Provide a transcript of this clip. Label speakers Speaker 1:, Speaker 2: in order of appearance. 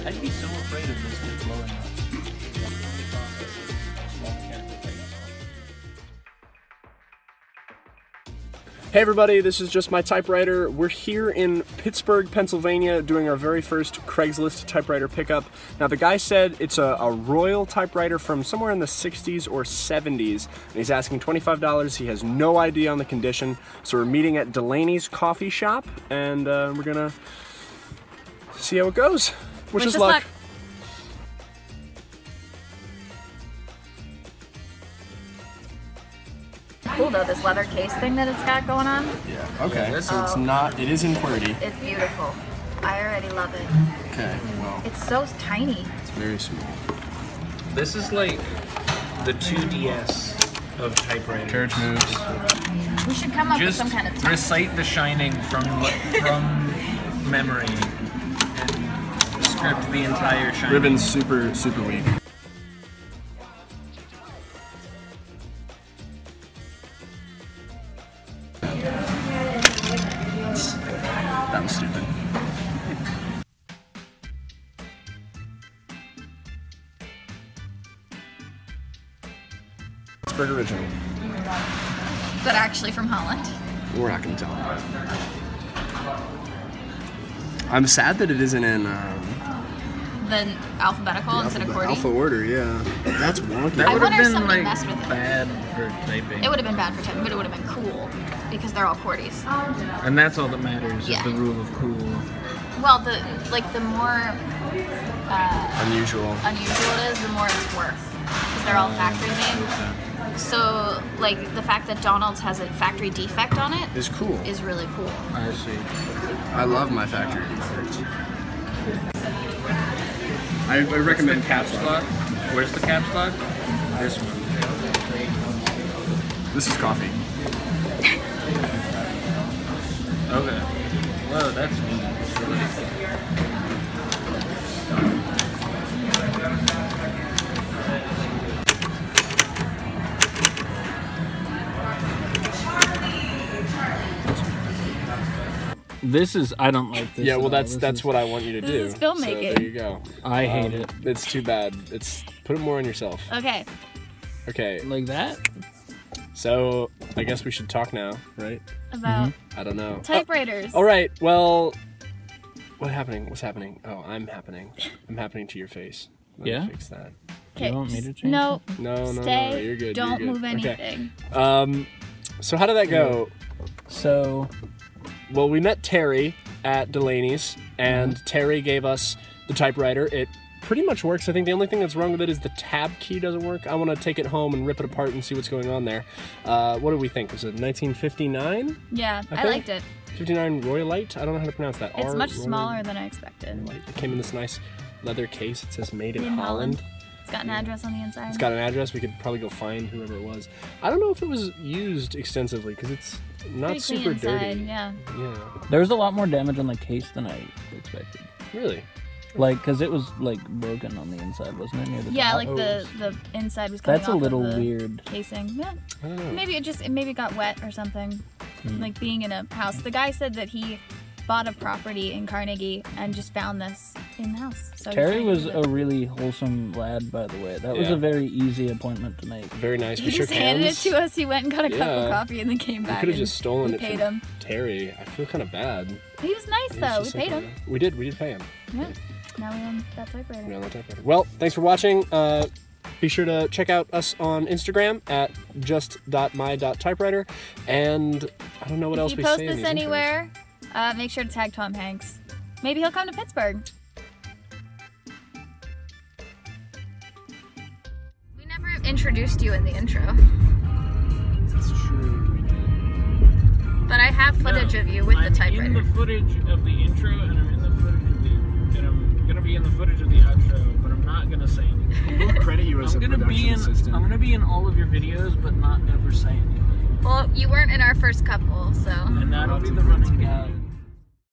Speaker 1: I'd be so afraid of this thing blowing up.
Speaker 2: Hey everybody, this is just my typewriter. We're here in Pittsburgh, Pennsylvania, doing our very first Craigslist typewriter pickup. Now the guy said it's a Royal typewriter from somewhere in the 60s or 70s, and he's asking $25. He has no idea on the condition. So we're meeting at Delaney's coffee shop, and we're gonna see how it goes. Wish us luck.
Speaker 3: Cool though, this leather case thing that it's got going on.
Speaker 2: Yeah, okay. So it's not, it is in QWERTY.
Speaker 3: It's beautiful. I already love it.
Speaker 2: Okay, well.
Speaker 3: It's so tiny.
Speaker 2: It's very small.
Speaker 1: This is like the 2DS of typewriters.
Speaker 2: Carriage moves.
Speaker 3: We should come up with some kind of
Speaker 1: Just recite The Shining from memory and script the entire Shining.
Speaker 2: Ribbon's super weak. That was stupid. Pittsburgh original.
Speaker 3: But actually from Holland.
Speaker 2: We're not gonna tell them. I'm sad that it isn't in
Speaker 3: The alphabetical instead of QWERTY.
Speaker 2: alpha order, yeah. That's wonky.
Speaker 1: That
Speaker 3: I
Speaker 1: would
Speaker 3: wonder
Speaker 1: have
Speaker 3: if
Speaker 1: been
Speaker 3: somebody
Speaker 1: like
Speaker 3: messed with it.
Speaker 1: bad for typing.
Speaker 3: It would have been bad for typing, but it would have been cool because they're all QWERTYs.
Speaker 1: And that's all that matters,
Speaker 3: Yeah.
Speaker 1: is the rule of cool.
Speaker 3: Well, the more
Speaker 2: Unusual.
Speaker 3: unusual it is, the more it's worth because they're all factory made. So, like the fact that Donald's has a factory defect on it
Speaker 2: It's cool.
Speaker 3: is really cool.
Speaker 1: I see.
Speaker 2: I love my factory defects. I recommend caps lock.
Speaker 1: Where's the caps lock? This one.
Speaker 2: This is coffee.
Speaker 1: Okay. Whoa, that's neat. This is, I don't like this.
Speaker 2: Yeah, well that's what I want you to do.
Speaker 3: This is filmmaking.
Speaker 2: So there you go.
Speaker 1: I hate it.
Speaker 2: It's too bad. Put it more on yourself.
Speaker 3: Okay.
Speaker 2: Okay.
Speaker 1: Like that?
Speaker 2: So I guess we should talk now, right?
Speaker 3: About
Speaker 2: I don't know.
Speaker 3: typewriters.
Speaker 2: All right. Well, what's happening? Oh, I'm happening. I'm happening to your face. Let me fix that.
Speaker 3: Okay.
Speaker 1: You want me to change
Speaker 3: No.
Speaker 2: No,
Speaker 3: Stay.
Speaker 2: you're good.
Speaker 3: Don't
Speaker 2: you're good.
Speaker 3: move anything.
Speaker 2: Okay. So how did that go?
Speaker 1: So,
Speaker 2: well, we met Terry at Delaney's, and Terry gave us the typewriter. It pretty much works. I think the only thing that's wrong with it is the tab key doesn't work. I want to take it home and rip it apart and see what's going on there. What do we think? Was it 1959?
Speaker 3: Yeah, I liked it.
Speaker 2: 59 Royalite? I don't know how to pronounce that.
Speaker 3: It's much smaller than I expected.
Speaker 2: It came in this nice leather case. It says made in
Speaker 3: In
Speaker 2: Holland.
Speaker 3: It's got an address on the inside.
Speaker 2: It's got an address. We could probably go find whoever it was. I don't know if it was used extensively because it's not
Speaker 3: Pretty clean
Speaker 2: super
Speaker 3: inside,
Speaker 2: dirty.
Speaker 3: Yeah.
Speaker 2: Yeah.
Speaker 1: there was a lot more damage on the case than I expected.
Speaker 2: Really?
Speaker 1: Like, because it was, like, broken on the inside, wasn't it? Near the
Speaker 3: Yeah,
Speaker 1: top?
Speaker 3: like the inside was coming
Speaker 1: That's a
Speaker 3: off
Speaker 1: little
Speaker 3: of the
Speaker 1: weird.
Speaker 3: casing. Yeah.
Speaker 2: I don't know.
Speaker 3: Maybe it got wet or something. Like being in a house. The guy said that he bought a property in Carnegie and just found this in the house. So
Speaker 1: Terry was a really wholesome lad, by the way. That was a very easy appointment to make.
Speaker 2: Very nice.
Speaker 3: He
Speaker 2: We shook
Speaker 3: just handed
Speaker 2: hands.
Speaker 3: it to us. He went and got a cup of
Speaker 2: Yeah.
Speaker 3: coffee and then came back.
Speaker 2: We could have
Speaker 3: and
Speaker 2: just stolen
Speaker 3: we
Speaker 2: it
Speaker 3: paid
Speaker 2: from
Speaker 3: him.
Speaker 2: Terry. I feel kind of bad.
Speaker 3: He was nice
Speaker 2: He was
Speaker 3: though. We
Speaker 2: just so
Speaker 3: paid him.
Speaker 2: kind. We did pay him.
Speaker 3: Yeah. Now we own that typewriter.
Speaker 2: We own that typewriter. Well, thanks for watching. Be sure to check out us on Instagram at just.my.typewriter. And I don't know what else
Speaker 3: If
Speaker 2: we
Speaker 3: you post
Speaker 2: say in
Speaker 3: this
Speaker 2: these intros.
Speaker 3: anywhere, make sure to tag Tom Hanks. Maybe he'll come to Pittsburgh. We never introduced you in the intro.
Speaker 2: That's true. We did.
Speaker 3: But I have footage of you with the typewriter.
Speaker 1: I'm in the footage of the intro, and I'm in the footage of the... And I'm gonna be in the footage of the outro, but I'm not gonna say anything.
Speaker 2: We'll credit you as a production assistant.
Speaker 1: I'm gonna be in all of your videos, but not ever say anything.
Speaker 3: Well, you weren't in our first couple, so.
Speaker 1: And that'll be the running gag.